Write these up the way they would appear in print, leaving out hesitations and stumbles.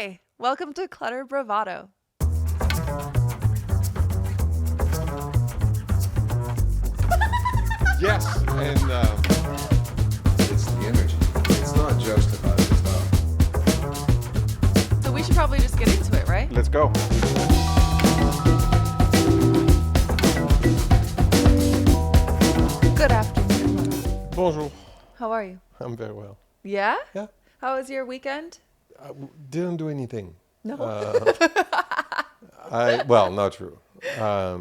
Hi, welcome to Clutter Bravado. Yes, and it's the energy. It's not just about the stuff. So we should probably just get into it, right? Let's go. Good afternoon. Bonjour. How are you? I'm very well. Yeah? Yeah. How was your weekend? Didn't do anything. No. Not true.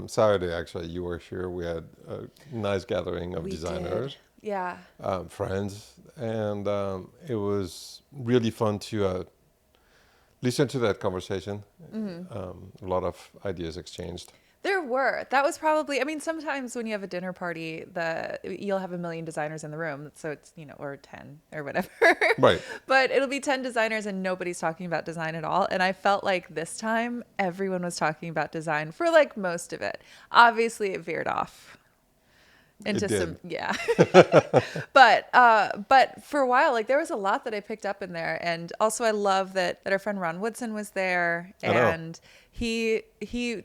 Saturday, actually, you were here. We had a nice gathering of We designers, did. Yeah. friends, and it was really fun to listen to that conversation. A lot of ideas exchanged. There were. That was probably, sometimes when you have a dinner party, you'll have a million designers in the room. So it's, or 10 or whatever. Right. But it'll be 10 designers and nobody's talking about design at all. And I felt like this time everyone was talking about design for like most of it. Obviously it veered off into some, yeah. But for a while, like there was a lot that I picked up in there. And also I love that our friend Ron Woodson was there. And he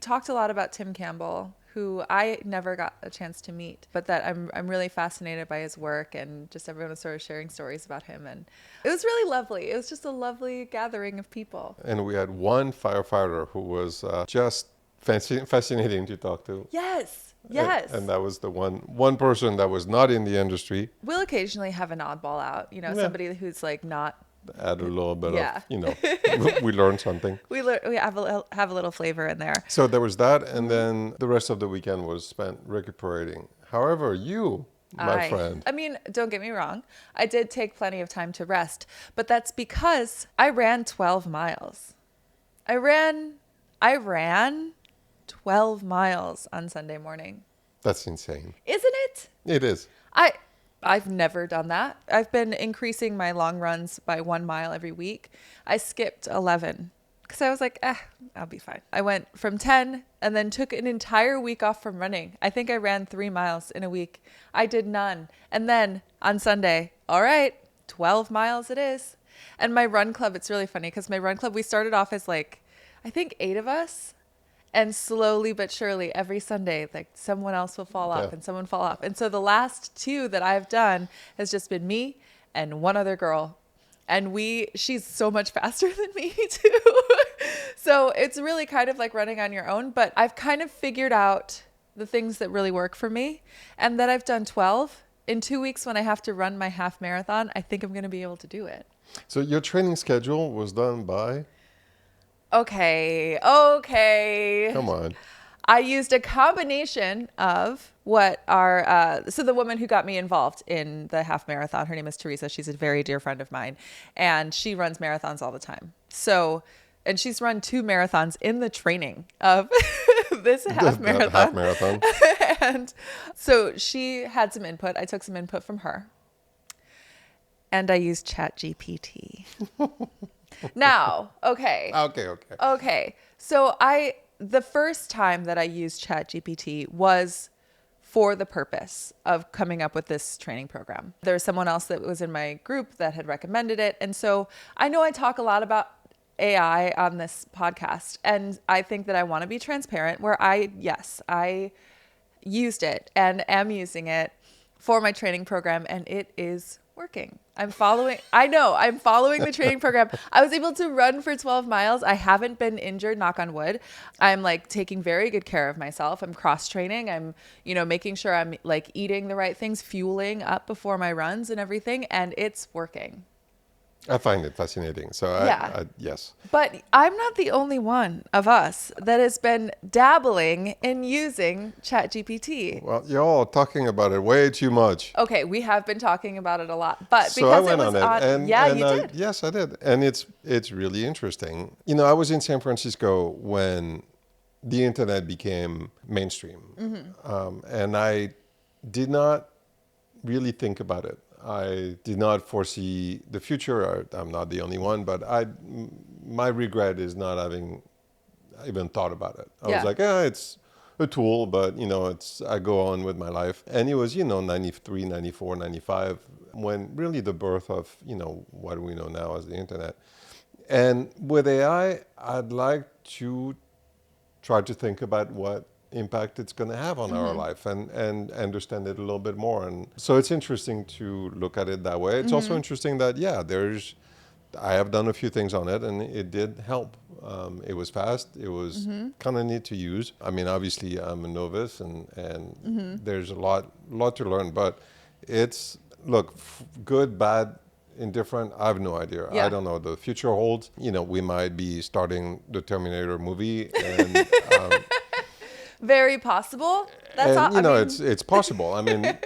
talked a lot about Tim Campbell, who I never got a chance to meet, but that I'm really fascinated by his work, and just everyone was sort of sharing stories about him. And it was really lovely. It was just a lovely gathering of people. And we had one firefighter who was just fascinating to talk to. Yes. And that was the one person that was not in the industry. We'll occasionally have an oddball out, somebody who's like not. Add a little bit of, we learned something. We have a little flavor in there. So there was that, and then the rest of the weekend was spent recuperating. However, you, my friend. Don't get me wrong. I did take plenty of time to rest, but that's because I ran 12 miles. I ran 12 miles on Sunday morning. That's insane. Isn't it? It is. I've never done that. I've been increasing my long runs by 1 mile every week. I skipped 11 because I was like, I'll be fine. I went from 10 and then took an entire week off from running. I think I ran 3 miles in a week. I did none. And then on Sunday, all right, 12 miles it is. And my run club, it's really funny because my run club, we started off as I think 8 of us. And slowly but surely, every Sunday, like someone else will fall off and someone fall off. And so the last 2 that I've done has just been me and one other girl. And she's so much faster than me too. So it's really kind of like running on your own. But I've kind of figured out the things that really work for me. And that I've done 12. In 2 weeks when I have to run my half marathon, I think I'm going to be able to do it. So your training schedule was done by? Okay. Come on. I used a combination of what so the woman who got me involved in the half marathon, her name is Teresa. She's a very dear friend of mine, and she runs marathons all the time. So, and she's run 2 marathons in the training of this half marathon. And so she had some input. I took some input from her, and I used ChatGPT. Now, okay. So the first time that I used ChatGPT was for the purpose of coming up with this training program. There was someone else that was in my group that had recommended it. And so I know I talk a lot about AI on this podcast, and I think that I want to be transparent where I used it and am using it for my training program, and it is working. I'm following the training program. I was able to run for 12 miles. I haven't been injured, knock on wood. I'm taking very good care of myself. I'm cross training. I'm, making sure I'm eating the right things, fueling up before my runs and everything. And it's working. I find it fascinating. So yes. But I'm not the only one of us that has been dabbling in using ChatGPT. Well, you're all talking about it way too much. Okay, we have been talking about it a lot, but so because I went it was on it, you did. Yes, I did, and it's really interesting. I was in San Francisco when the internet became mainstream, and I did not really think about it. I did not foresee the future. I'm not the only one, but my regret is not having even thought about it. I was like, it's a tool, but I go on with my life. And it was 93, 94, 95 when really the birth of what we know now as the internet. And with AI, I'd like to try to think about what impact it's going to have on our life and understand it a little bit more. And so it's interesting to look at it that way. It's also interesting that, yeah, I have done a few things on it and it did help. It was fast. It was kind of neat to use. I mean, obviously I'm a novice and there's a lot to learn, but it's, look, good, bad, indifferent, I have no idea. Yeah. I don't know what the future holds. You know, we might be starting the Terminator movie and Very possible. That's and all. you know, I mean, it's possible. I mean,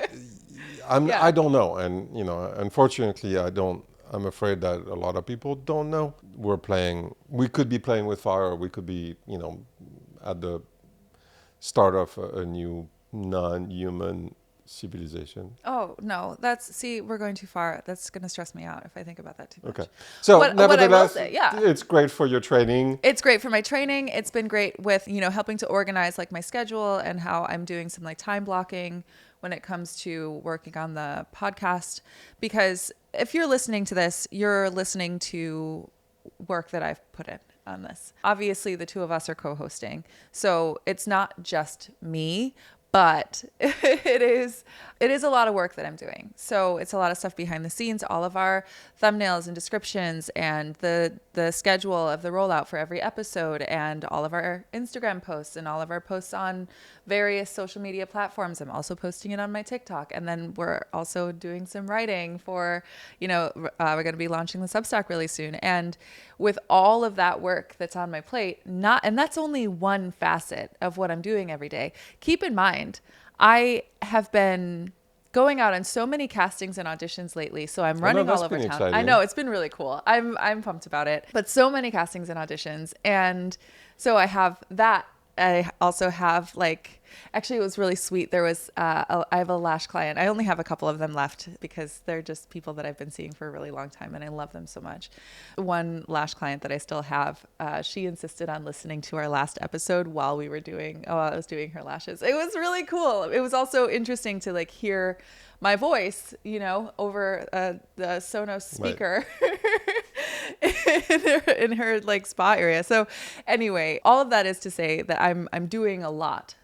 Yeah. I don't know, and you know, unfortunately, I don't. I'm afraid that a lot of people don't know. We could be playing with fire. Or we could be, you know, at the start of a new non-human civilization. Oh no, we're going too far. That's gonna stress me out if I think about that too much. Okay. So, What I will nevertheless, say, yeah. it's great for your training. It's great for my training. It's been great with, helping to organize like my schedule and how I'm doing some like time blocking when it comes to working on the podcast. Because if you're listening to this, you're listening to work that I've put in on this. Obviously, the two of us are co-hosting. So it's not just me, but it is a lot of work that I'm doing. So it's a lot of stuff behind the scenes, all of our thumbnails and descriptions and the schedule of the rollout for every episode and all of our Instagram posts and all of our posts on various social media platforms. I'm also posting it on my TikTok. And then we're also doing some writing for, we're going to be launching the Substack really soon. And with all of that work that's on my plate, and that's only one facet of what I'm doing every day. Keep in mind, I have been going out on so many castings and auditions lately. So I'm running all over town. Exciting. I know, it's been really cool. I'm pumped about it. But so many castings and auditions. And so I have that. I also have actually it was really sweet. There was, I have a lash client. I only have a couple of them left because they're just people that I've been seeing for a really long time and I love them so much. One lash client that I still have, she insisted on listening to our last episode while I was doing her lashes. It was really cool. It was also interesting to hear my voice, over the Sonos speaker. Right. in her spa area. So anyway, all of that is to say that I'm doing a lot.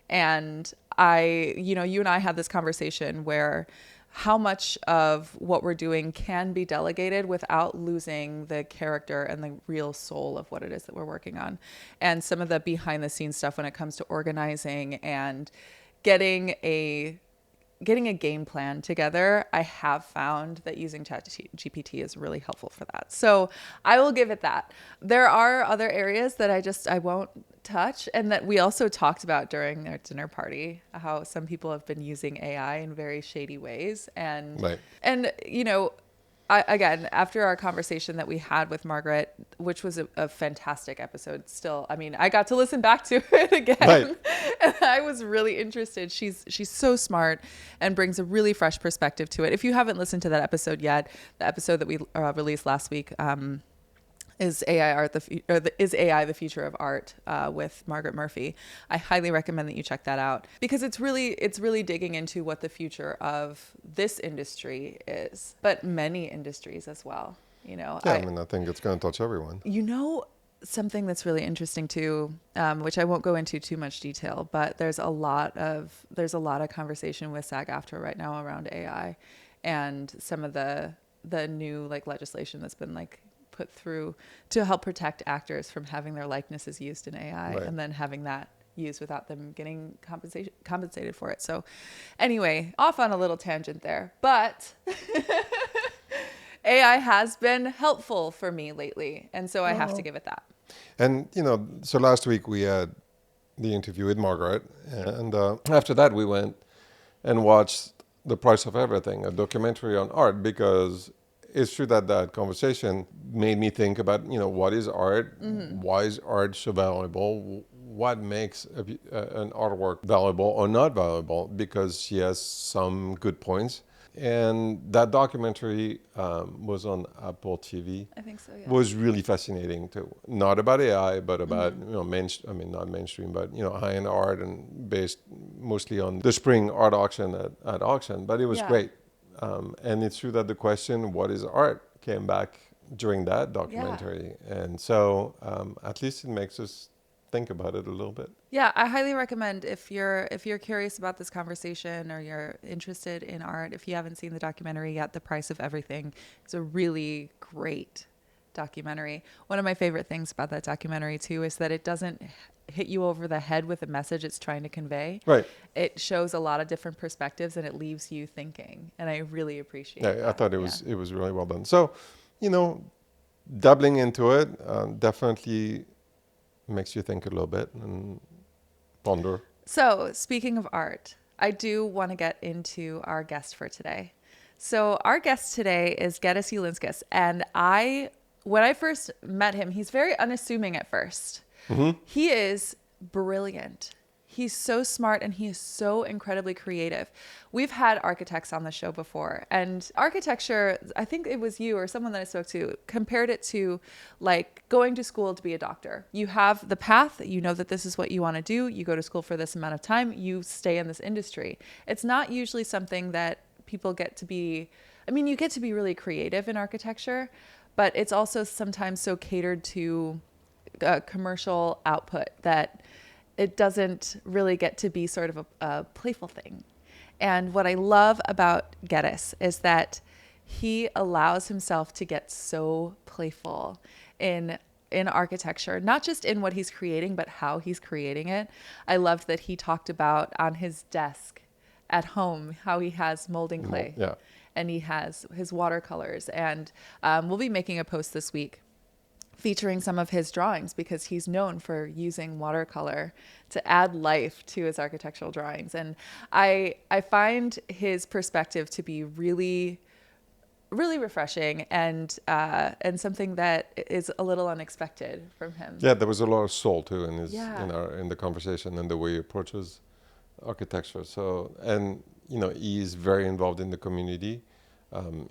And you and I had this conversation where how much of what we're doing can be delegated without losing the character and the real soul of what it is that we're working on. And some of the behind the scenes stuff when it comes to organizing and getting a game plan together, I have found that using ChatGPT is really helpful for that. So I will give it that. There are other areas that I won't touch, and that we also talked about during our dinner party, how some people have been using AI in very shady ways. And, right. and again, after our conversation that we had with Margaret, which was a fantastic episode still, I mean, I got to listen back to it again. Right. And I was really interested. She's so smart and brings a really fresh perspective to it. If you haven't listened to that episode yet, the episode that we released last week, is AI the future of art, with Margaret Murphy. I highly recommend that you check that out because it's really digging into what the future of this industry is, but many industries as well. Yeah, I think it's going to touch everyone. Something that's really interesting too, which I won't go into too much detail, but there's a lot of conversation with SAG-AFTRA right now around AI and some of the new legislation that's been put through to help protect actors from having their likenesses used in AI, right, and then having that used without them getting compensated for it. So anyway, off on a little tangent there, but AI has been helpful for me lately. And so I have to give it that. And, so last week we had the interview with Margaret, and after that we went and watched The Price of Everything, a documentary on art, because it's true that conversation made me think about, what is art? Mm-hmm. Why is art so valuable? What makes an artwork valuable or not valuable? Because she has some good points. And that documentary was on Apple TV. I think so, yeah. Was really fascinating too. Not about AI, but about, not mainstream, but, high-end art and based mostly on the spring art auction at auction. But it was great. And it's true that the question, what is art, came back during that documentary. And so at least it makes us think about it a little bit. Yeah, I highly recommend if you're curious about this conversation or you're interested in art, if you haven't seen the documentary yet, The Price of Everything is a really great documentary. One of my favorite things about that documentary too is that it doesn't hit you over the head with a message it's trying to convey. Right. It shows a lot of different perspectives and it leaves you thinking, and I really appreciate it. Yeah, I thought it was really well done. So, doubling into it definitely makes you think a little bit and ponder. So, speaking of art, I do want to get into our guest for today. So, our guest today is Geddes Ulinskas, and when I first met him, he's very unassuming at first. Mm-hmm. He is brilliant. He's so smart and he is so incredibly creative. We've had architects on the show before, and architecture, I think it was you or someone that I spoke to, compared it to like going to school to be a doctor. You have the path, you know that this is what you want to do. You go to school for this amount of time, you stay in this industry. It's not usually something that people get to be, you get to be really creative in architecture, but it's also sometimes so catered to commercial output that it doesn't really get to be sort of a playful thing. And what I love about Geddes is that he allows himself to get so playful in architecture, not just in what he's creating, but how he's creating it. I loved that he talked about on his desk at home how he has molding clay. Yeah. And he has his watercolors. And we'll be making a post this week featuring some of his drawings because he's known for using watercolor to add life to his architectural drawings. And I find his perspective to be really, really refreshing and something that is a little unexpected from him. Yeah, there was a lot of soul too in his Yeah. in the conversation and the way he approaches architecture. So, and he's very involved in the community.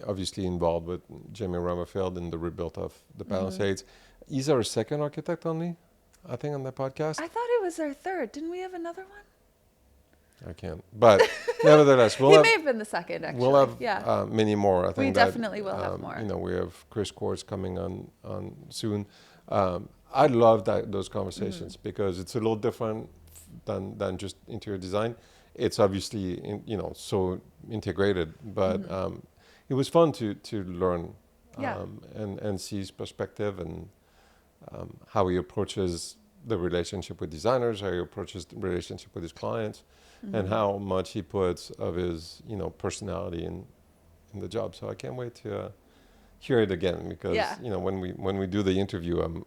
Obviously involved with Jamie Rammerfield in the rebuild of the Palisades. He's our second architect only, I think, on that podcast. I thought it was our third. Didn't we have another one? I can't. But nevertheless, He may have been the second, actually. We'll have yeah. many more. I think We definitely will have more. We have Chris Course coming on soon. I love those conversations because it's a little different than just interior design. It's obviously so integrated, but it was fun to learn and see his perspective and how he approaches the relationship with designers, how he approaches the relationship with his clients, and how much he puts of his personality in the job. So I can't wait to hear it again because when we do the interview,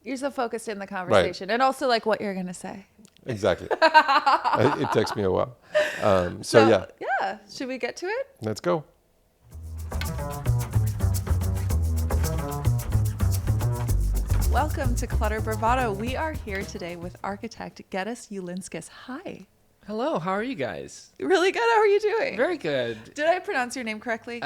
you're so focused in the conversation and also like what you're gonna say. Exactly. It takes me a while. So yeah. Should we get to it? Let's go. Welcome to Clutter Bravado. We are here today with architect Geddes Ulinskas. Hi. Hello, how are you guys? Really good. How are you doing? Very good. Did I pronounce your name correctly?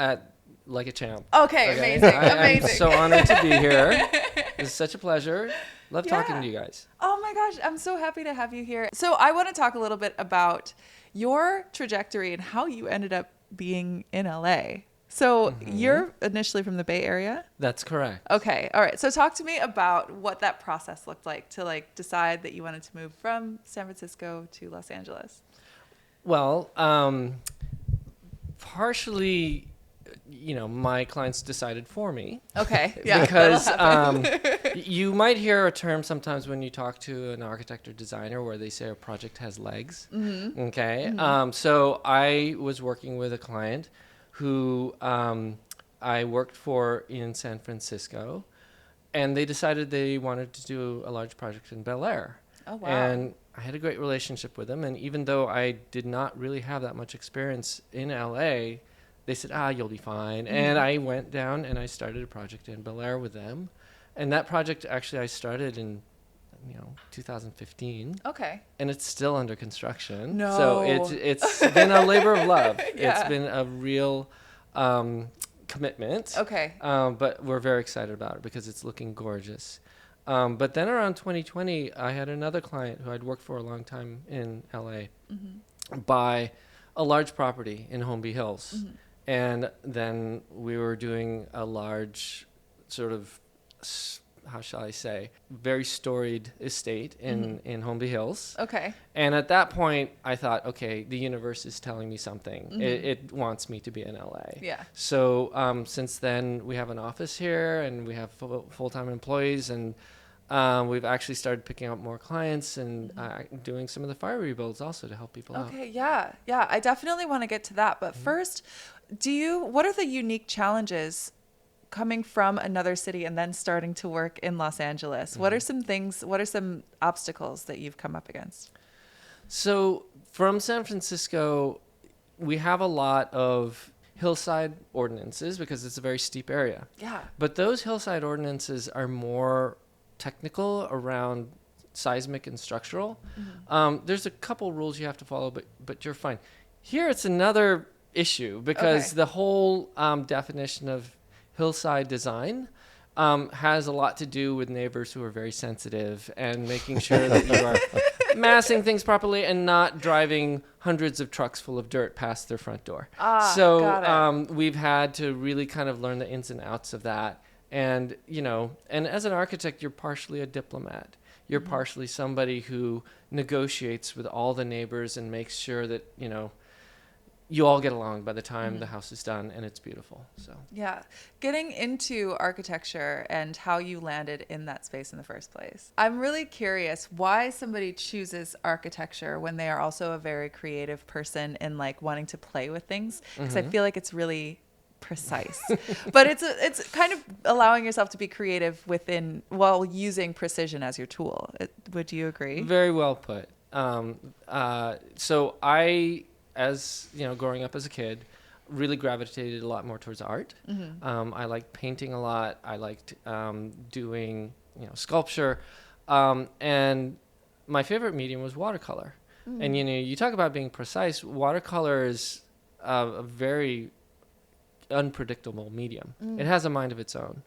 Like a champ. Okay, amazing. I'm so honored to be here. It's such a pleasure. Love talking to you guys. Oh my gosh, I'm so happy to have you here. So I want to talk a little bit about your trajectory and how you ended up being in LA. So you're initially from the Bay Area? That's correct. Okay. All right. So talk to me about what that process looked like to decide that you wanted to move from San Francisco to Los Angeles. Well, partially, my clients decided for me. Okay. Yeah. Because you might hear a term sometimes when you talk to an architect or designer where they say a project has legs. Mm-hmm. Okay. Mm-hmm. So I was working with a client who I worked for in San Francisco, and they decided they wanted to do a large project in Bel Air. Oh, wow. And I had a great relationship with them, and even though I did not really have that much experience in LA, they said, you'll be fine. Mm-hmm. And I went down and I started a project in Bel Air with them. And that project actually I started in 2015. Okay. And it's still under construction. No. So it's been a labor of love. Yeah. It's been a real commitment. Okay. But we're very excited about it because it's looking gorgeous. But then around 2020, I had another client who I'd worked for a long time in LA buy a large property in Holmby Hills. Mm-hmm. And then we were doing a large sort of, how shall I say, very storied estate in Holmby Hills. Okay. And at that point, I thought, okay, the universe is telling me something. It wants me to be in LA. Yeah. So since then, we have an office here, and we have full-time employees, and we've actually started picking up more clients and doing some of the fire rebuilds also to help people out. Okay. Yeah. Yeah. I definitely want to get to that. But first, what are the unique challenges coming from another city and then starting to work in Los Angeles? What are some obstacles that you've come up against? So from San Francisco, we have a lot of hillside ordinances because it's a very steep area. Yeah. But those hillside ordinances are more technical around seismic and structural. There's a couple rules you have to follow, but you're fine. Here it's another issue because the whole definition of hillside design has a lot to do with neighbors who are very sensitive and making sure that you are massing things properly and not driving hundreds of trucks full of dirt past their front door. So we've had to really kind of learn the ins and outs of that. And, and as an architect, you're partially a diplomat. You're partially somebody who negotiates with all the neighbors and makes sure that, you all get along by the time the house is done and it's beautiful. So yeah, getting into architecture and how you landed in that space in the first place. I'm really curious why somebody chooses architecture when they are also a very creative person and like wanting to play with things, because I feel like it's really precise, but it's kind of allowing yourself to be creative while using precision as your tool. Would you agree? Very well put. So I, as growing up as a kid, really gravitated a lot more towards art. I liked painting a lot. I liked doing sculpture, and my favorite medium was watercolor. And you talk about being precise. Watercolor is a very unpredictable medium. It has a mind of its own,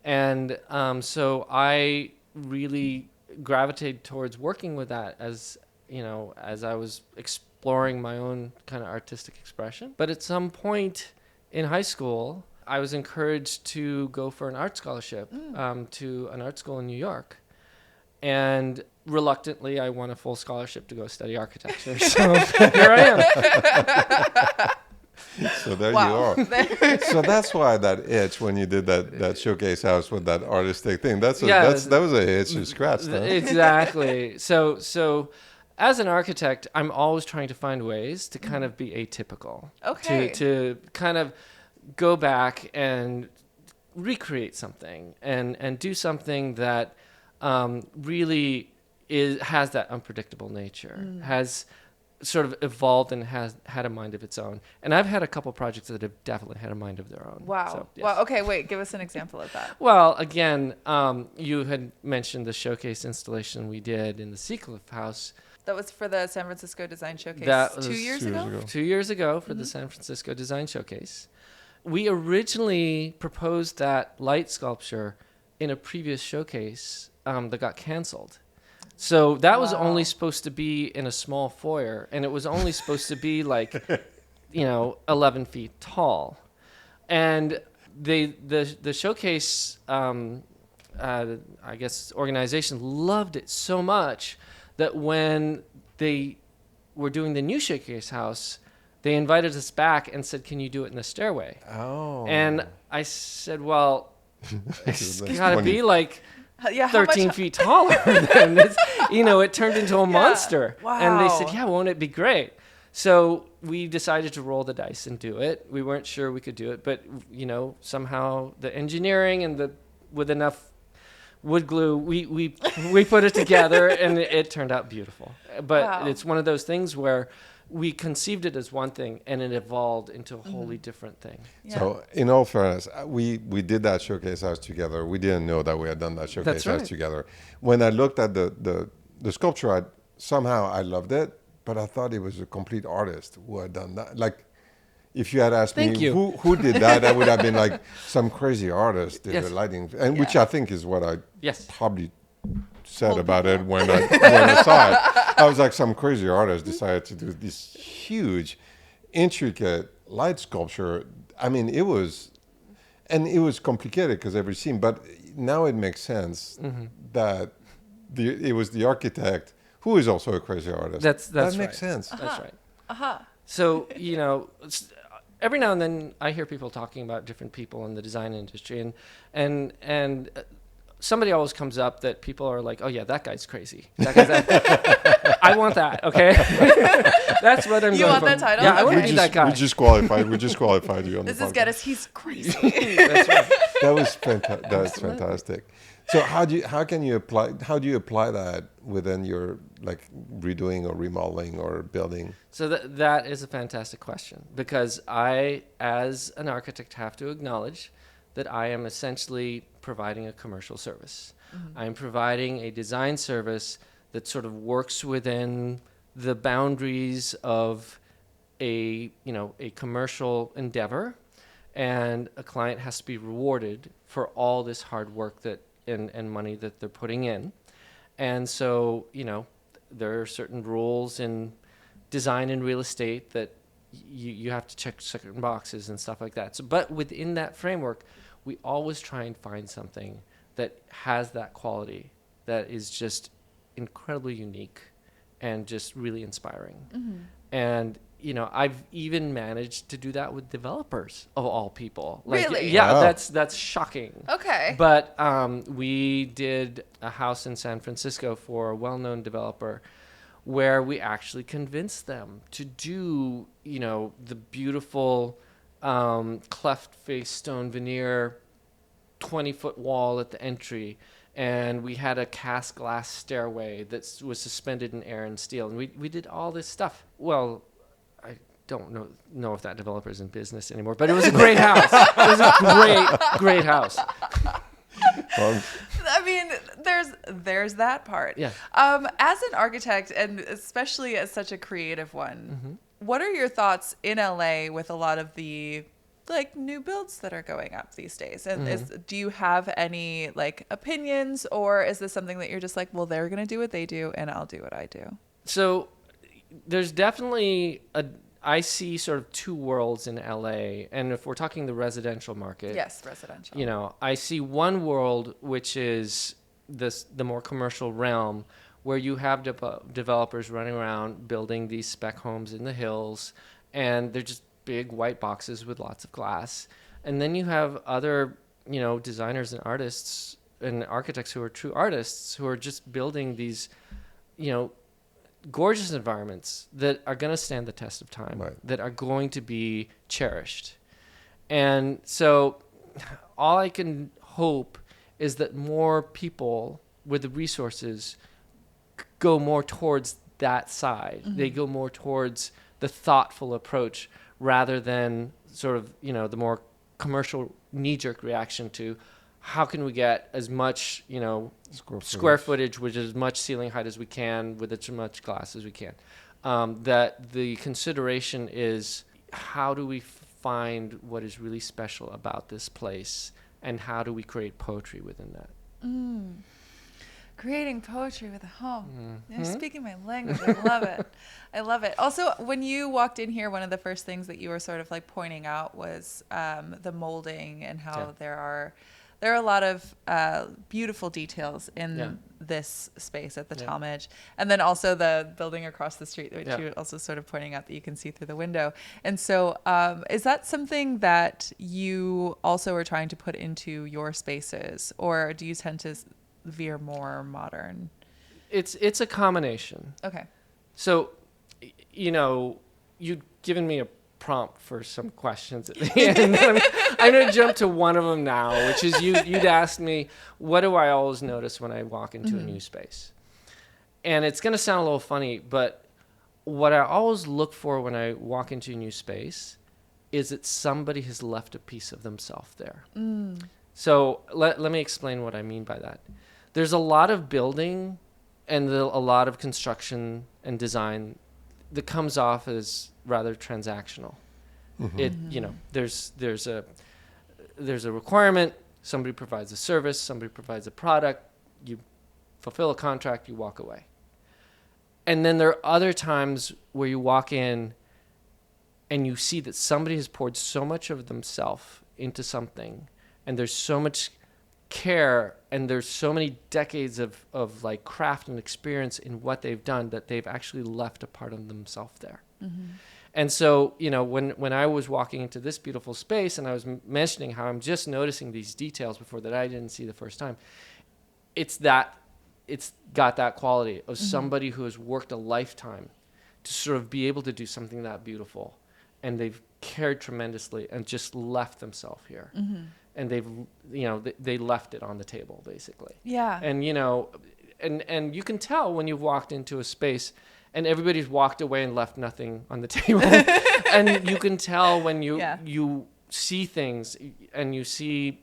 and so I really gravitated towards working with that as I was exploring my own kind of artistic expression. But at some point in high school, I was encouraged to go for an art scholarship to an art school in New York. And reluctantly, I won a full scholarship to go study architecture. So here I am. So there you are. So that's why that itch when you did that showcase house with that artistic thing. That was a itch you scratched. Huh? Exactly. So as an architect, I'm always trying to find ways to kind of be atypical. Okay. To kind of go back and recreate something and do something that really has that unpredictable nature, has sort of evolved and has had a mind of its own. And I've had a couple projects that have definitely had a mind of their own. Wow. So, yes. Wow. Okay, wait, give us an example of that. Well, again, you had mentioned the showcase installation we did in the Seacliff House. That was for the San Francisco Design Showcase. That was 2 years ago? 2 years ago for the San Francisco Design Showcase. We originally proposed that light sculpture in a previous showcase that got canceled. So that was only supposed to be in a small foyer, and it was only supposed to be like, 11 feet tall. And the showcase, I guess, organization loved it so much that when they were doing the new showcase house, they invited us back and said, "Can you do it in the stairway?" Oh. And I said, "Well, it's got to be like 13 feet taller." Than this. It turned into a monster. Wow. And they said, "Yeah, won't it be great?" So we decided to roll the dice and do it. We weren't sure we could do it, but somehow the engineering and with enough wood glue, we put it together, and it turned out beautiful. But it's one of those things where we conceived it as one thing, and it evolved into a wholly different thing. Yeah. So, in all fairness, we did that showcase house together. We didn't know that we had done that showcase house together. When I looked at the sculpture, somehow I loved it, but I thought it was a complete artist who had done that. Like, if you had asked me who did that, I would have been like, some crazy artist did the lighting, and which I think is what I probably said about it when I saw it. I was like, some crazy artist decided to do this huge, intricate light sculpture I mean, it was complicated because every scene, but now it makes sense that it was the architect who is also a crazy artist. That's that makes right. sense. That's right. So, every now and then I hear people talking about different people in the design industry, and somebody always comes up that people are like, oh yeah, that guy's crazy. I want that. Okay, that's what I'm. You going want for. that title? Yeah, I want Okay. to be that guy. We just qualified you on This the is podcast. Geddes. He's crazy. That's right. That was fantastic. That's fantastic. So how do you apply that within your like redoing or remodeling or building? So that is a fantastic question, because I, as an architect, have to acknowledge that I am essentially providing a commercial service. I am providing a design service that sort of works within the boundaries of a commercial endeavor, and a client has to be rewarded for all this hard work and money that they're putting in. And so, there are certain rules in design and real estate that you have to check certain boxes and stuff like that. So, but within that framework, we always try and find something that has that quality that is just incredibly unique and just really inspiring. And I've even managed to do that with developers of all people. Really? Yeah, Wow. that's shocking. Okay. But we did a house in San Francisco for a well-known developer where we actually convinced them to do, the beautiful cleft-faced stone veneer 20-foot wall at the entry. And we had a cast glass stairway that was suspended in air and steel. And we did all this stuff. Well, I don't know if that developer is in business anymore, but it was a great house. It was a great house. I mean, there's that part. Yeah. As an architect, and especially as such a creative one, what are your thoughts in LA with a lot of the like new builds that are going up these days? And do you have any like opinions, or is this something that you're just like, well, they're gonna do what they do, and I'll do what I do? So there's definitely I see sort of two worlds in LA, and if we're talking the residential market, Yes, residential. I see one world which is the more commercial realm, where you have developers running around building these spec homes in the hills, and they're just big white boxes with lots of glass. And then you have other, designers and artists and architects who are true artists who are just building these, gorgeous environments that are going to stand the test of time, Right. that are going to be cherished. And so all I can hope is that more people with the resources go more towards that side. They go more towards the thoughtful approach rather than sort of, the more commercial knee-jerk reaction to how can we get as much, square footage with as much ceiling height as we can with as much glass as we can. That the consideration is, how do we find what is really special about this place, and how do we create poetry within that? Creating poetry with a home. You're speaking my language. I love it. I love it. Also, when you walked in here, one of the first things that you were sort of like pointing out was the molding, and how there are a lot of beautiful details in this space at the Talmadge. And then also the building across the street, which you were also sort of pointing out that you can see through the window. And so is that something that you also are trying to put into your spaces, or do you tend to veer more modern? It's a combination. Okay. So, you'd given me a prompt for some questions at the end. I'm going to jump to one of them now, which is you'd asked me, what do I always notice when I walk into a new space? And it's going to sound a little funny, but what I always look for when I walk into a new space is that somebody has left a piece of themselves there. So let me explain what I mean by that. There's a lot of building and a lot of construction and design that comes off as rather transactional. It there's a requirement, somebody provides a service, somebody provides a product, you fulfill a contract, you walk away. And then there are other times where you walk in and you see that somebody has poured so much of themselves into something, and there's so much care, and there's so many decades of like craft and experience in what they've done, that they've actually left a part of themselves there. And so, when I was walking into this beautiful space and I was mentioning how I'm just noticing these details before that I didn't see the first time, it's got that quality of somebody who has worked a lifetime to sort of be able to do something that beautiful, and they've cared tremendously and just left themselves here. And they left it on the table, basically. Yeah. And, and you can tell when you've walked into a space and everybody's walked away and left nothing on the table. And you can tell when you see things and you see,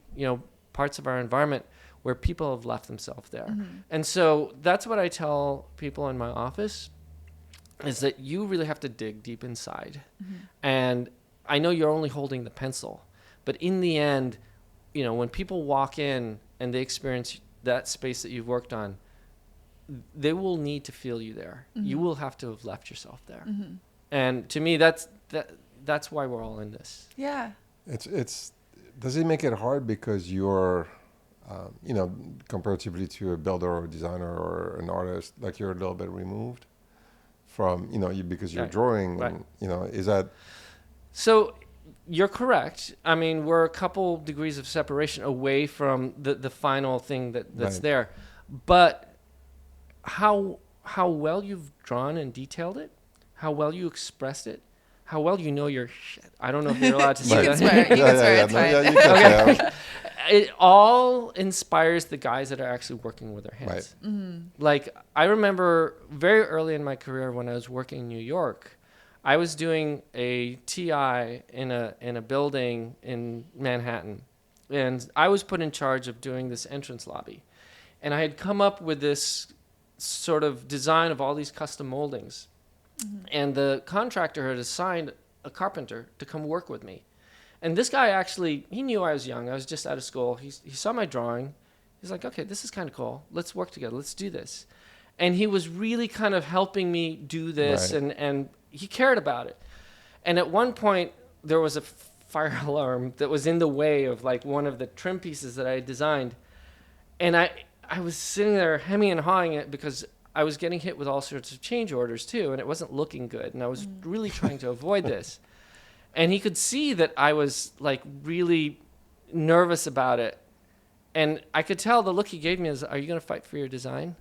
parts of our environment where people have left themselves there. And so that's what I tell people in my office, is that you really have to dig deep inside. And I know you're only holding the pencil, but in the end, when people walk in and they experience that space that you've worked on, they will need to feel you there. You will have to have left yourself there. And to me, that's why we're all in this. Yeah. It's does it make it hard because you're, comparatively to a builder or a designer or an artist, like you're a little bit removed from, because you're drawing, Right. and, is that? So you're correct. I mean, we're a couple degrees of separation away from the final thing that's Right. there. But how well you've drawn and detailed it, how well you expressed it, how well you know your shit. I don't know if you're allowed to say You can that. swear. You can swear. It's fine. Yeah, you can say. It all inspires the guys that are actually working with their hands. Right. Like, I remember very early in my career when I was working in New York, I was doing a TI in a building in Manhattan, and I was put in charge of doing this entrance lobby. And I had come up with this sort of design of all these custom moldings. And the contractor had assigned a carpenter to come work with me. And this guy actually, he knew I was young. I was just out of school. He saw my drawing. He's like, okay, this is kind of cool. Let's work together. Let's do this. And he was really kind of helping me do this, Right. and he cared about it. And at one point, there was a fire alarm that was in the way of like one of the trim pieces that I had designed. And I was sitting there hemming and hawing it because I was getting hit with all sorts of change orders too, and it wasn't looking good. And I was really trying to avoid this. And he could see that I was like really nervous about it. And I could tell the look he gave me is, are you going to fight for your design?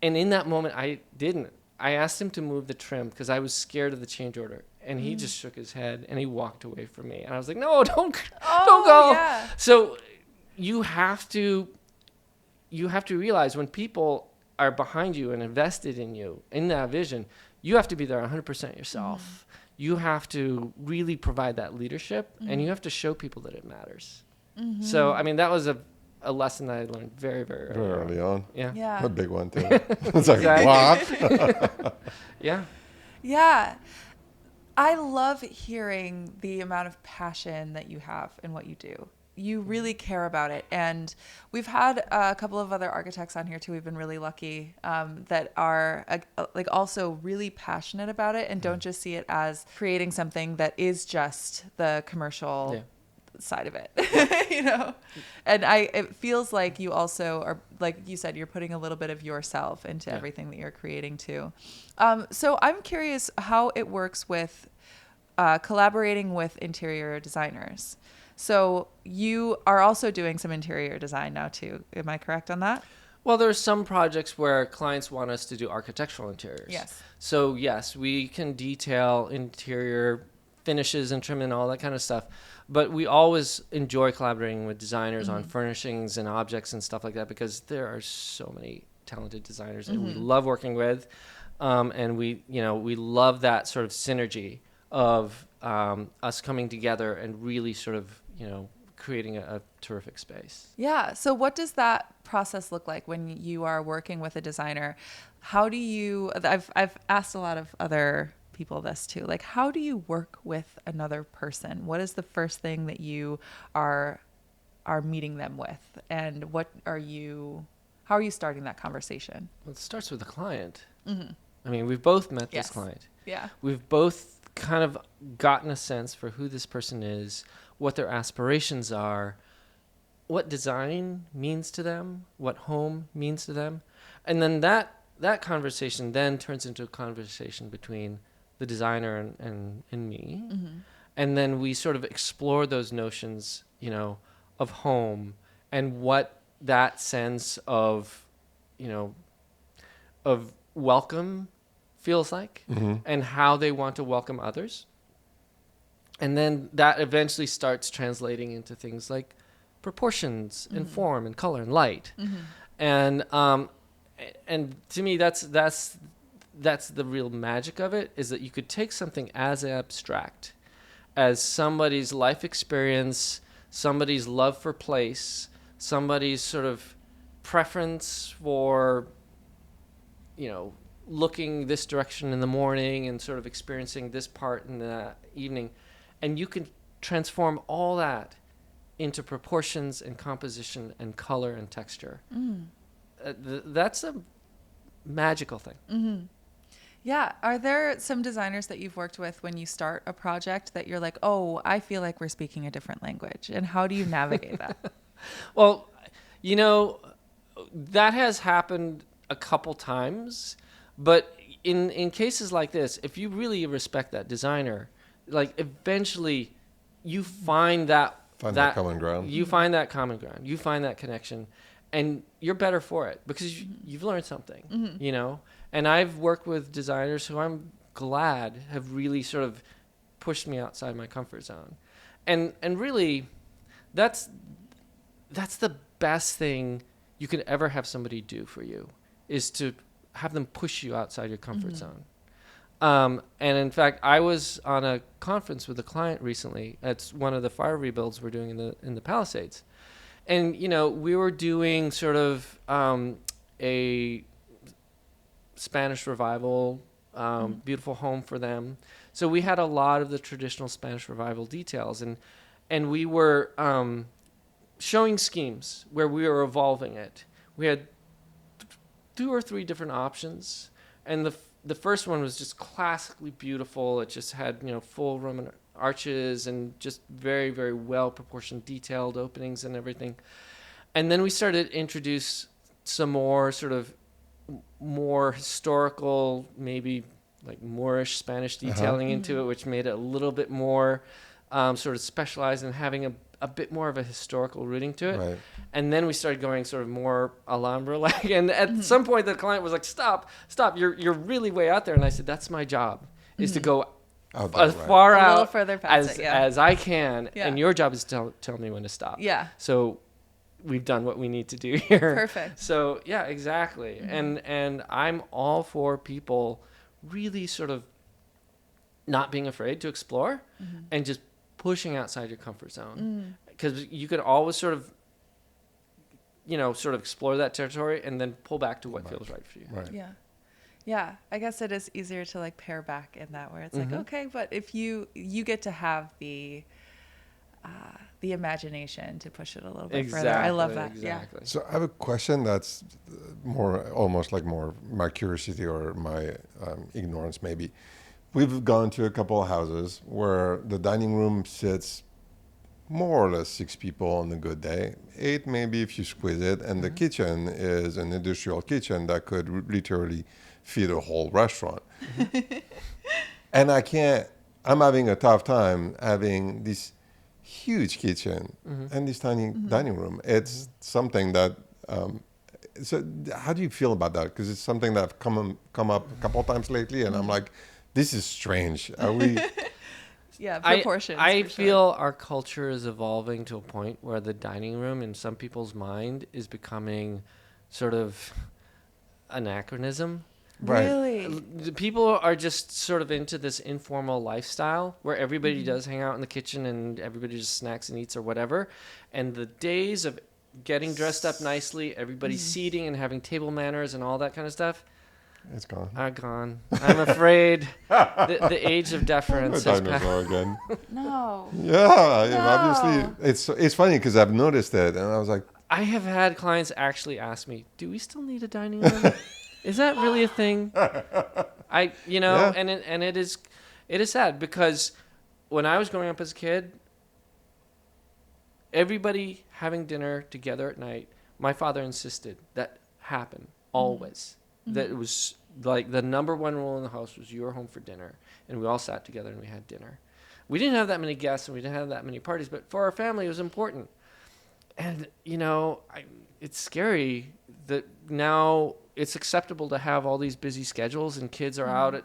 And in that moment, I didn't. I asked him to move the trim because I was scared of the change order. And he just shook his head and he walked away from me. And I was like, no, don't go. Yeah. So you have to realize when people are behind you and invested in you, in that vision, you have to be there 100% yourself. You have to really provide that leadership, and you have to show people that it matters. So, I mean, that was a lesson that I learned very, very Very early on. Yeah. Yeah. A big one too. It's like, Exactly. what? Yeah. Yeah. I love hearing the amount of passion that you have in what you do. You really care about it. And we've had a couple of other architects on here too. We've been really lucky that are like also really passionate about it and don't just see it as creating something that is just the commercial side of it, And it feels like you also are, like you said, you're putting a little bit of yourself into everything that you're creating too. So I'm curious how it works with collaborating with interior designers. So you are also doing some interior design now too. Am I correct on that? Well, there's some projects where clients want us to do architectural interiors. Yes. So yes, we can detail interior finishes and trim and all that kind of stuff. But we always enjoy collaborating with designers on furnishings and objects and stuff like that, because there are so many talented designers that we love working with. And we love that sort of synergy of us coming together and really sort of, creating a terrific space. Yeah. So what does that process look like when you are working with a designer? How do you, I've asked a lot of other people this too, like how do you work with another person? What is the first thing that you are meeting them with? And how are you starting that conversation? Well, it starts with the client. I mean, we've both met Yes. this client. Yeah. We've both kind of gotten a sense for who this person is, what their aspirations are, what design means to them, what home means to them. And then that conversation then turns into a conversation between the designer and me. Mm-hmm. And then we sort of explore those notions, of home and what that sense of, of welcome feels like, mm-hmm. and how they want to welcome others. And then that eventually starts translating into things like proportions, mm-hmm. and form and color and light. Mm-hmm. And to me, that's the real magic of it, is that you could take something as abstract as somebody's life experience, somebody's love for place, somebody's sort of preference for, looking this direction in the morning and sort of experiencing this part in the evening. And you can transform all that into proportions and composition and color and texture. Mm. That's a magical thing. Mm-hmm. Yeah. Are there some designers that you've worked with when you start a project that you're like, oh, I feel like we're speaking a different language? And how do you navigate that? Well, that has happened a couple times. But in cases like this, if you really respect that designer, like eventually you find that common ground. You find that common ground. You find that connection, and you're better for it because you've learned something, mm-hmm. And I've worked with designers who I'm glad have really sort of pushed me outside my comfort zone, and really, that's the best thing you could ever have somebody do for you, is to have them push you outside your comfort mm-hmm. zone. And in fact, I was on a conference with a client recently. It's one of the fire rebuilds we're doing in the Palisades. And, we were doing sort of a Spanish revival, beautiful home for them. So we had a lot of the traditional Spanish revival details. And we were showing schemes where we were evolving it. We had 2 or 3 different options. And the first one was just classically beautiful. It just had, full Roman arches and just very, very well proportioned, detailed openings and everything. And then we started to introduce some more sort of more historical, maybe like Moorish Spanish detailing uh-huh. into it, which made it a little bit more sort of specialized and having a bit more of a historical rooting to it. Right. And then we started going sort of more Alhambra-like. And at mm-hmm. some point, the client was like, stop, you're really way out there. And I said, that's my job, is to go as far out, a little further past as I can. Yeah. And your job is to tell me when to stop. Yeah. So we've done what we need to do here. Perfect. So, yeah, exactly. Mm-hmm. And I'm all for people really sort of not being afraid to explore mm-hmm. and just pushing outside your comfort zone, because you could always sort of explore that territory and then pull back to what feels right for you. Right. Yeah. I guess it is easier to like pare back in that, where it's mm-hmm. like, okay, but if you get to have the imagination to push it a little bit further. I love that. Exactly. Yeah. So I have a question that's almost like more my curiosity or my ignorance maybe. We've gone to a couple of houses where the dining room sits more or less 6 people on a good day, 8 maybe if you squeeze it, and mm-hmm. the kitchen is an industrial kitchen that could literally feed a whole restaurant. And I'm having a tough time having this huge kitchen mm-hmm. and this tiny mm-hmm. dining room. It's something that, so how do you feel about that? Because it's something that I've come up a couple of times lately, and mm-hmm. I'm like, this is strange. Are we? Yeah, proportions. I feel our culture is evolving to a point where the dining room in some people's mind is becoming sort of anachronism. Right. Really? People are just sort of into this informal lifestyle where everybody mm-hmm. does hang out in the kitchen and everybody just snacks and eats or whatever. And the days of getting dressed up nicely, everybody mm-hmm. seating and having table manners and all that kind of stuff, it's gone. Gone. I'm afraid the age of deference has passed. Again. No. Yeah, no. Obviously. It's funny because I've noticed it, and I was like, I have had clients actually ask me, do we still need a dining room? Is that really a thing? And it is, It is sad because when I was growing up as a kid, everybody having dinner together at night, my father insisted that happen always. That it was like the number one rule in the house was you were home for dinner, and we all sat together and we had dinner. We didn't have that many guests and we didn't have that many parties, but for our family it was important. And it's scary that now it's acceptable to have all these busy schedules and kids are out at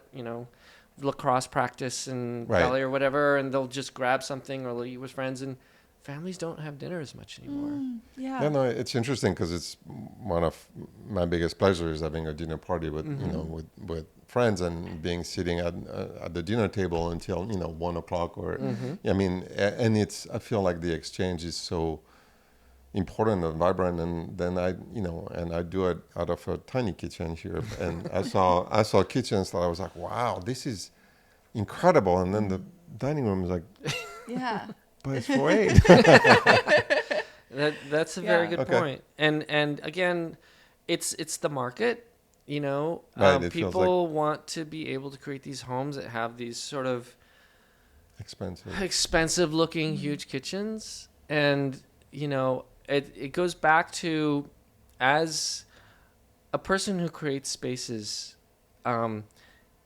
lacrosse practice and ballet or whatever, and they'll just grab something or they'll eat with friends, and families don't have dinner as much anymore. Yeah, no, it's interesting because it's one of my biggest pleasures having a dinner party with with friends and being sitting at the dinner table until 1 o'clock or I mean, and I feel like the exchange is so important and vibrant, and then I do it out of a tiny kitchen here, and I saw kitchens that I was like, wow, this is incredible, and then the dining room is like, Yeah. but it's for 8. That's a very good point. And again, it's the market. People want to be able to create these homes that have these sort of expensive looking huge kitchens, and it goes back to, as a person who creates spaces,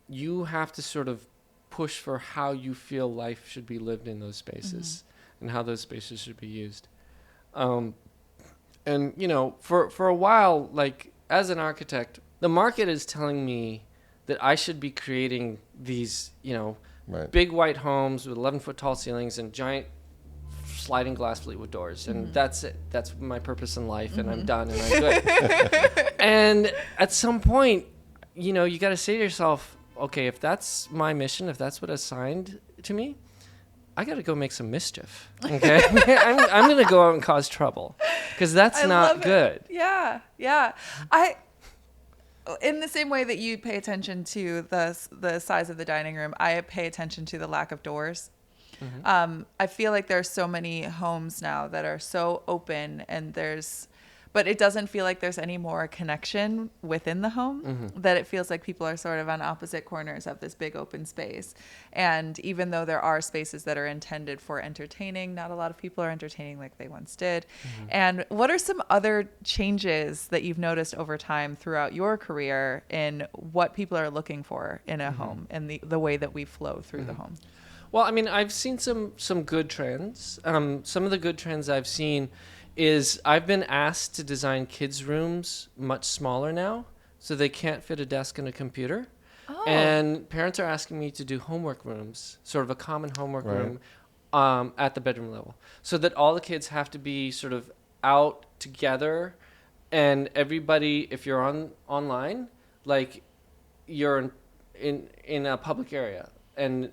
you have to sort of push for how you feel life should be lived in those spaces and how those spaces should be used. And for a while, like as an architect, the market is telling me that I should be creating these, big white homes with 11-foot tall ceilings and giant sliding glass Fleetwood doors, and that's it. That's my purpose in life, and I'm done, and I'm good. And at some point, you got to say to yourself, okay, if that's my mission, if that's what is assigned to me, I got to go make some mischief. Okay, I'm going to go out and cause trouble, because that's not good. Yeah. In the same way that you pay attention to the size of the dining room, I pay attention to the lack of doors. I feel like there's so many homes now that are so open, but it doesn't feel like there's any more connection within the home, that it feels like people are sort of on opposite corners of this big open space. And even though there are spaces that are intended for entertaining, not a lot of people are entertaining like they once did. And what are some other changes that you've noticed over time throughout your career in what people are looking for in a home and the way that we flow through the home? Well, I mean, I've seen some good trends. Some of the good trends I've seen is I've been asked to design kids' rooms much smaller now, so they can't fit a desk and a computer. Oh. And parents are asking me to do homework rooms, sort of a common homework room at the bedroom level, so that all the kids have to be sort of out together, and everybody, if you're online, like you're in a public area, and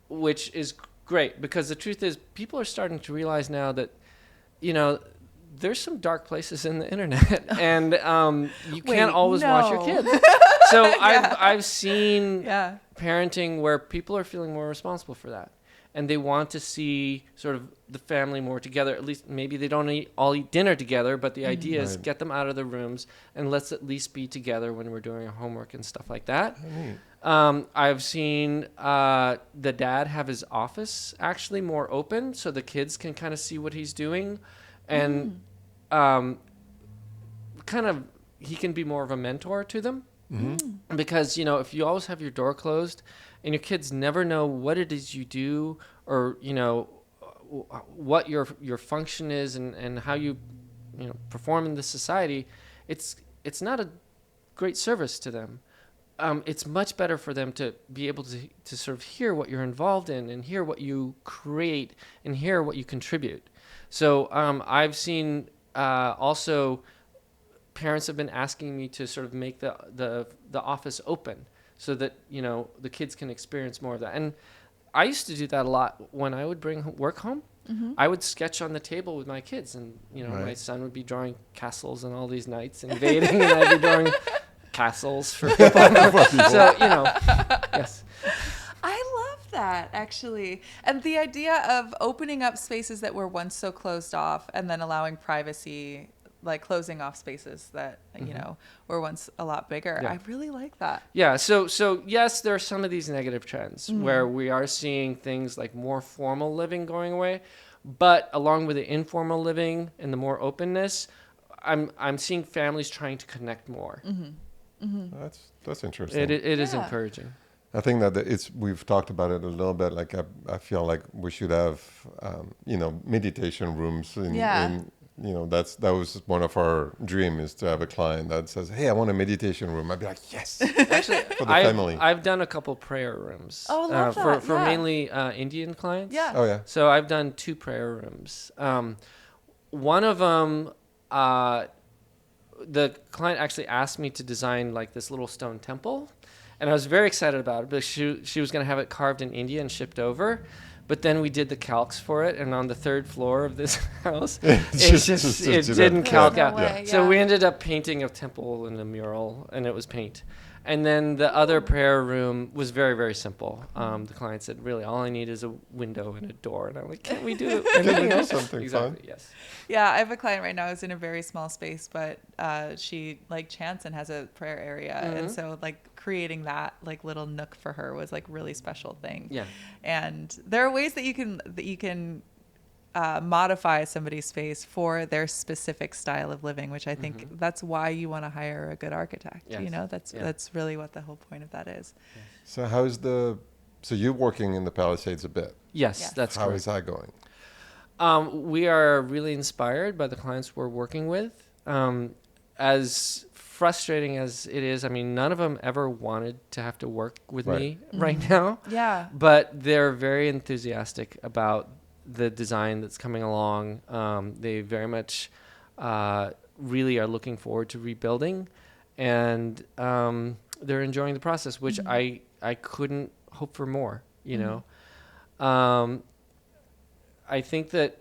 which is great, because the truth is people are starting to realize now that, there's some dark places in the internet, and you can't always watch your kids. So I've seen parenting where people are feeling more responsible for that, and they want to see sort of the family more together. At least maybe they don't all eat dinner together, but the idea is get them out of their rooms and let's at least be together when we're doing our homework and stuff like that. I've seen the dad have his office actually more open so the kids can kind of see what he's doing, and kind of he can be more of a mentor to them. Because if you always have your door closed and your kids never know what it is you do, or what your function is and how you perform in this society, it's not a great service to them. It's much better for them to be able to sort of hear what you're involved in and hear what you create and hear what you contribute. So I've seen also parents have been asking me to sort of make the office open so that the kids can experience more of that. And I used to do that a lot when I would bring work home. I would sketch on the table with my kids, and my son would be drawing castles and all these knights invading, and I'd be drawing castles for people. So yes. I love that, actually. And the idea of opening up spaces that were once so closed off and then allowing privacy like closing off spaces that, you know, were once a lot bigger. Yeah. I really like that. Yeah. So yes, there are some of these negative trends where we are seeing things like more formal living going away, but along with the informal living and the more openness, I'm seeing families trying to connect more. That's interesting. It is Yeah. encouraging. I think that we've talked about it a little bit. Like I feel like we should have, meditation rooms. In, that was one of our dreams, is to have a client that says, "Hey, I want a meditation room." I'd be like, "Yes." Actually, For the family. I've done a couple prayer rooms. Oh, I love that. For Yeah. mainly Indian clients. Yeah. Oh yeah. So I've done 2 prayer rooms. One of them, the client actually asked me to design like this little stone temple, and I was very excited about it. But she was going to have it carved in India and shipped over. But then we did the calcs for it, and on the 3rd floor of this house, it didn't calc No out. way, So yeah. we ended up painting a temple and a mural, and it was paint. And then the other prayer room was very, very simple. The client said, really, all I need is a window and a door. And I'm like, can't we do it? Can we do something Exactly, fun? yes. Yeah, I have a client right now who's in a very small space, but she like chants and has a prayer area, and so like creating that like little nook for her was like really special thing. Yeah. And there are ways that you can modify somebody's space for their specific style of living, which I think that's why you want to hire a good architect. Yes. You know, that's really what the whole point of that is. So so you're working in the Palisades a bit. Yes, Yes. that's How correct. is that going? We are really inspired by the clients we're working with. As frustrating as it is, I mean, none of them ever wanted to have to work with me right now. Yeah. But they're very enthusiastic about the design that's coming along. They very much really are looking forward to rebuilding, and they're enjoying the process, which I couldn't hope for more, you know. I think that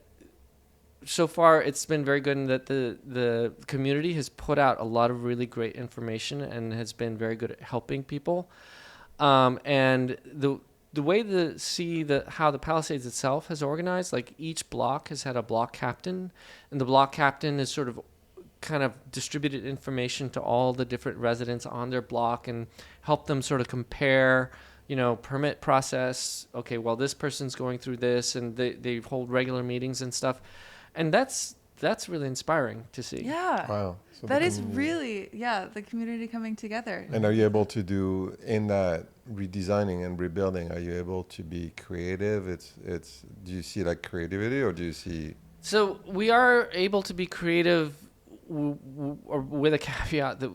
so far it's been very good in that the community has put out a lot of really great information and has been very good at helping people. And the way how the Palisades itself has organized, like each block has had a block captain, and the block captain is sort of kind of distributed information to all the different residents on their block and help them sort of compare, permit process. Okay, well, this person's going through this, and they hold regular meetings and stuff. And that's really inspiring to see. Yeah. Wow. So That the is community- really, the community coming together. And are you able to do in that redesigning and rebuilding? Are you able to be creative? Do you see like creativity, or do you see? So we are able to be creative, with a caveat that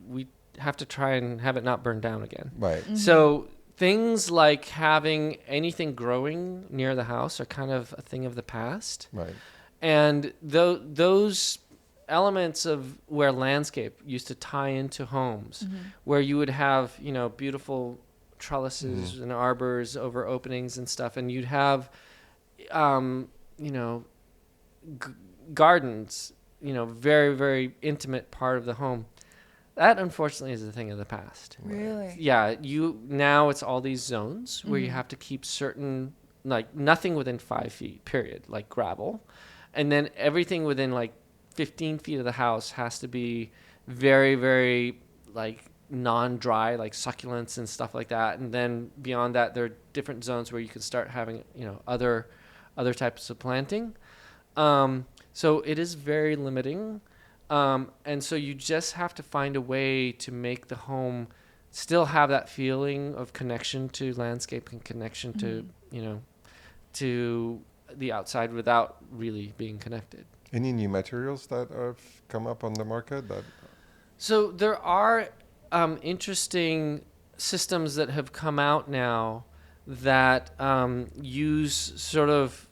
we have to try and have it not burn down again. Right. So things like having anything growing near the house are kind of a thing of the past. Right. And those elements of where landscape used to tie into homes, where you would have, beautiful trellises and arbors over openings and stuff, and you'd have, gardens, very, very intimate part of the home. That, unfortunately, is a thing of the past. Really? Yeah, now it's all these zones where you have to keep certain, like nothing within 5 feet, period, like gravel. And then everything within like 15 feet of the house has to be very, very like non-dry, like succulents and stuff like that. And then beyond that, there are different zones where you can start having, other types of planting. So it is very limiting. And so you just have to find a way to make the home still have that feeling of connection to landscape and connection to, to the outside without really being connected. Any new materials that have come up on the market that? So there are interesting systems that have come out now that use sort of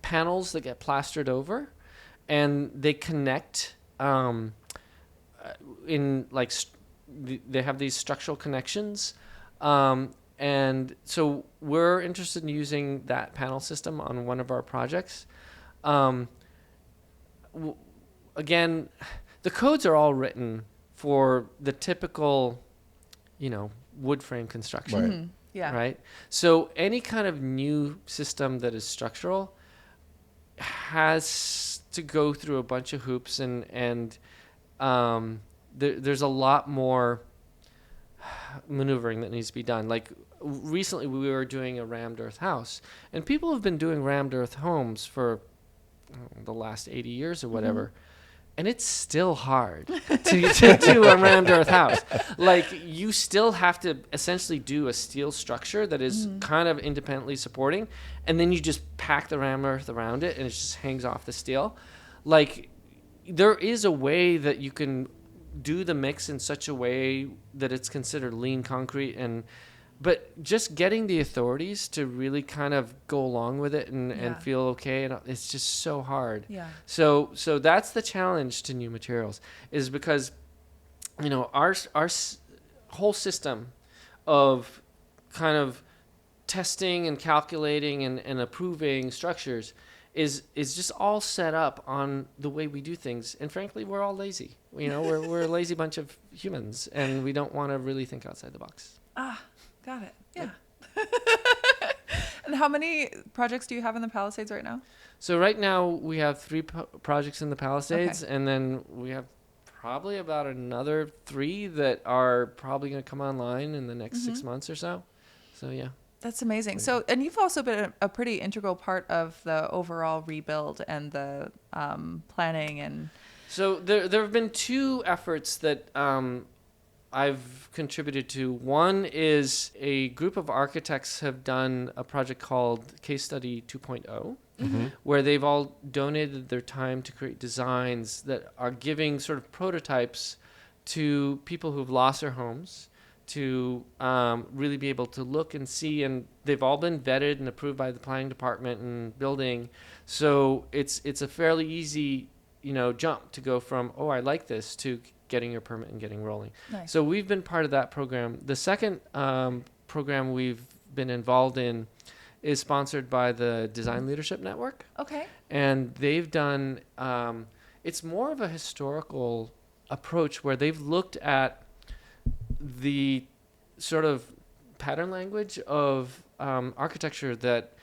panels that get plastered over, and they connect in like they have these structural connections, and so we're interested in using that panel system on one of our projects. Again, the codes are all written for the typical, wood frame construction. Right. Mm-hmm. Yeah. Right. So any kind of new system that is structural has to go through a bunch of hoops, and there's a lot more maneuvering that needs to be done. Like recently we were doing a rammed earth house, and people have been doing rammed earth homes for the last 80 years or whatever. And it's still hard to do a rammed earth house. Like, you still have to essentially do a steel structure that is kind of independently supporting, and then you just pack the rammed earth around it, and it just hangs off the steel. Like, there is a way that you can do the mix in such a way that it's considered lean concrete, but just getting the authorities to really kind of go along with it and feel okay, and it's just so hard. Yeah. So that's the challenge to new materials, is because, you know, our whole system of kind of testing and calculating and approving structures is just all set up on the way we do things. And frankly, we're all lazy. You know, we're a lazy bunch of humans, and we don't want to really think outside the box. Got it. Yeah. And how many projects do you have in the Palisades right now? So right now we have 3 projects in the Palisades, and then we have probably about another 3 that are probably going to come online in the next 6 months or so. So yeah. That's amazing. So, and you've also been a pretty integral part of the overall rebuild and the planning and. So there have been 2 efforts that I've contributed to. One is a group of architects have done a project called Case Study 2.0, where they've all donated their time to create designs that are giving sort of prototypes to people who've lost their homes to really be able to look and see, and they've all been vetted and approved by the planning department and building. So it's a fairly easy, you know, jump to go from, oh, I like this, to getting your permit and getting rolling. Nice. So we've been part of that program. The second program we've been involved in is sponsored by the Design Leadership Network. Okay. And they've done, it's more of a historical approach where they've looked at the sort of pattern language of architecture that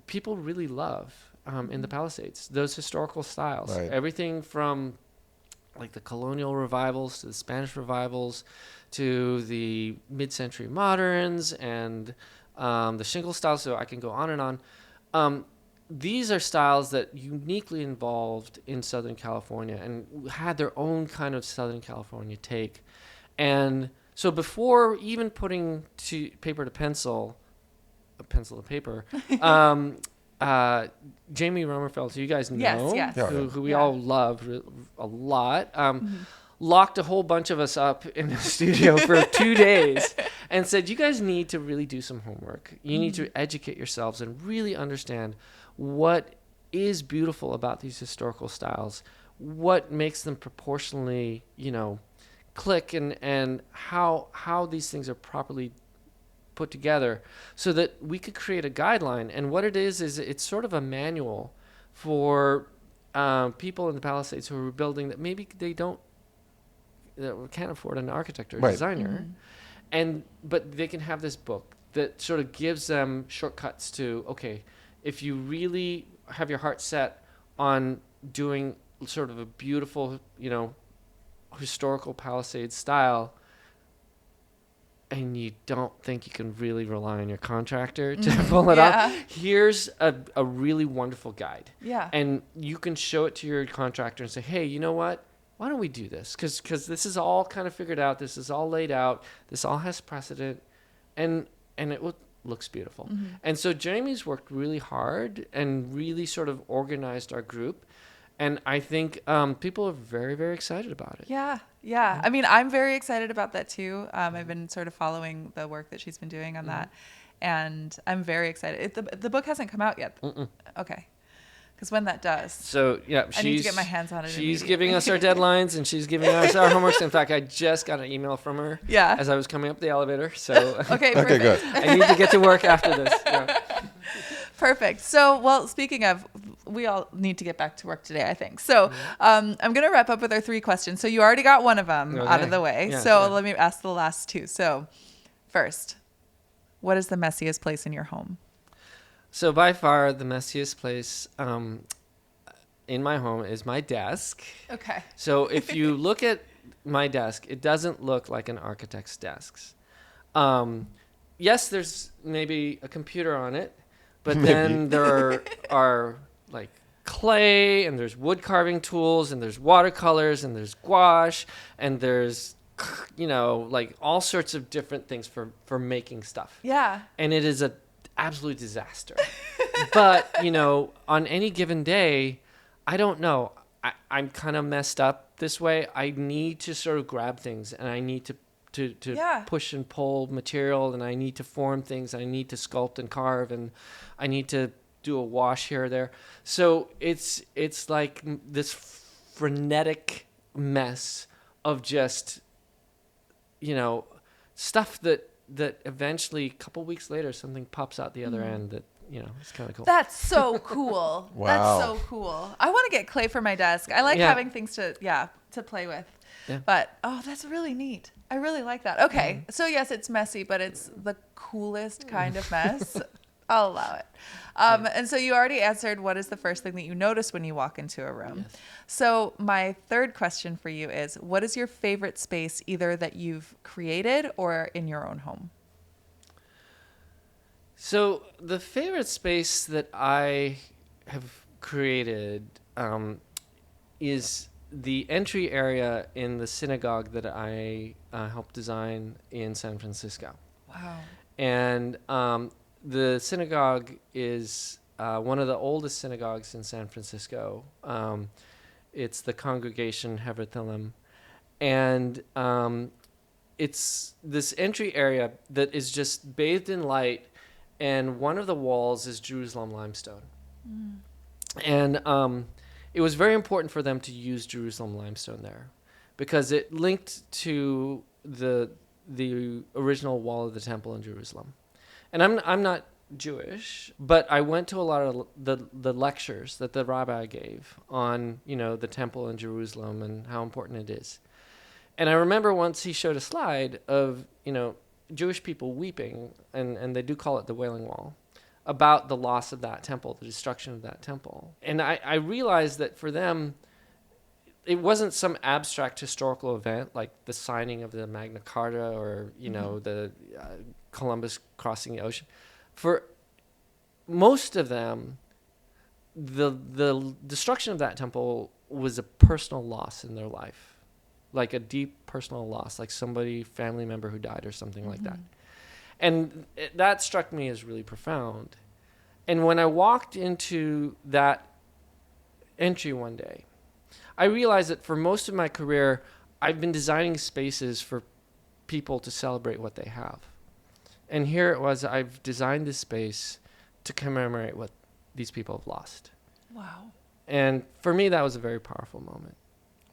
people really love in the Palisades, those historical styles. Right. Everything from like the colonial revivals to the Spanish revivals to the mid-century moderns and the shingle styles, so I can go on and on. These are styles that uniquely involved in Southern California and had their own kind of Southern California take. And so before even putting paper to pencil, pencil to paper, Jamie Romerfeld, who you guys know, yes. who we all love a lot, locked a whole bunch of us up in the studio for 2 days and said, you guys need to really do some homework. You need to educate yourselves and really understand what is beautiful about these historical styles, what makes them proportionally, you know, click, and how these things are properly put together so that we could create a guideline. And what it is it's sort of a manual for people in the Palisades who are building that maybe they can't afford an architect or a designer, but they can have this book that sort of gives them shortcuts to, okay, if you really have your heart set on doing sort of a beautiful, you know, historical Palisades style, and you don't think you can really rely on your contractor to pull it off, here's a really wonderful guide. Yeah. And you can show it to your contractor and say, hey, you know what? Why don't we do this? Because this is all kind of figured out. This is all laid out. This all has precedent. And it looks beautiful. And so Jamie's worked really hard and really sort of organized our group. And I think people are very, very excited about it. Yeah. I mean, I'm very excited about that too. I've been sort of following the work that she's been doing on that, and I'm very excited. The book hasn't come out yet. Okay. Because when that does, so yeah, I need to get my hands on it. She's giving us our deadlines and she's giving us our homeworks. In fact, I just got an email from her as I was coming up the elevator. So okay, good. I need to get to work after this. Yeah. Perfect. So, well, speaking of, we all need to get back to work today, I think. So I'm going to wrap up with our 3 questions. So you already got one of them out of the way. Yeah, so let me ask the last 2. So first, what is the messiest place in your home? So by far the messiest place in my home is my desk. Okay. So if you look at my desk, it doesn't look like an architect's desk. Yes, there's maybe a computer on it, but then there are like clay, and there's wood carving tools, and there's watercolors, and there's gouache, and there's, like all sorts of different things for making stuff. Yeah. And it is a absolute disaster. But, on any given day, I don't know. I'm kind of messed up this way. I need to sort of grab things, and I need to push and pull material, and I need to form things. I need to sculpt and carve, and I need to do a wash here or there. So it's like this frenetic mess of just, stuff that eventually, a couple weeks later, something pops out the other end that, it's kind of cool. That's so cool. Wow. That's so cool. I want to get clay for my desk. I like having things to play with. Yeah. But, that's really neat. I really like that. Okay. So, yes, it's messy, but it's the coolest kind of mess. I'll allow it. And so you already answered, what is the first thing that you notice when you walk into a room? Yes. So my third question for you is, what is your favorite space, either that you've created or in your own home? So the favorite space that I have created is the entry area in the synagogue that I helped design in San Francisco. Wow. And the synagogue is one of the oldest synagogues in San Francisco. It's the Congregation Heverthilim. And it's this entry area that is just bathed in light, and one of the walls is Jerusalem limestone. And it was very important for them to use Jerusalem limestone there because it linked to the original wall of the temple in Jerusalem. And I'm not Jewish, but I went to a lot of the lectures that the rabbi gave on, the temple in Jerusalem and how important it is. And I remember once he showed a slide of, Jewish people weeping, and they do call it the Wailing Wall, about the loss of that temple, the destruction of that temple. And I realized that for them, it wasn't some abstract historical event like the signing of the Magna Carta or, the Columbus crossing the ocean. For most of them, the destruction of that temple was a personal loss in their life, like a deep personal loss, like family member who died or something like that. And that struck me as really profound. And when I walked into that entry one day, I realized that for most of my career, I've been designing spaces for people to celebrate what they have. And here it was, I've designed this space to commemorate what these people have lost. Wow. And for me, that was a very powerful moment.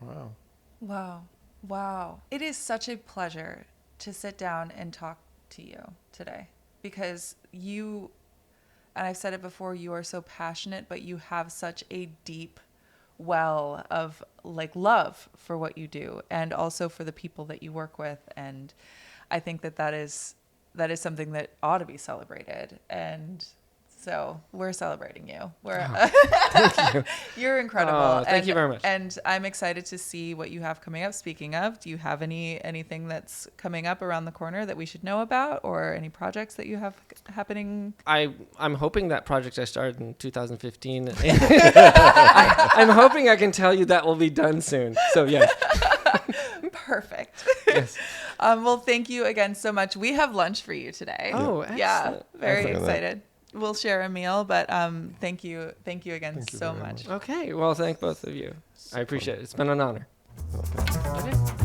Wow. Wow. Wow. It is such a pleasure to sit down and talk to you today because you, and I've said it before, you are so passionate, but you have such a deep well of love for what you do and also for the people that you work with. And I think that is something that ought to be celebrated. And so we're celebrating you. Thank you. You're incredible. Thank you very much. And I'm excited to see what you have coming up. Speaking of, do you have anything that's coming up around the corner that we should know about, or any projects that you have happening? I'm hoping that project I started in 2015. I'm hoping I can tell you that will be done soon. So yeah. Perfect. Yes. Well, thank you again so much. We have lunch for you today. Oh, excellent. Yeah, very excited. We'll share a meal, but thank you again so much. Okay, well, thank both of you. I appreciate it. It's been an honor. Okay.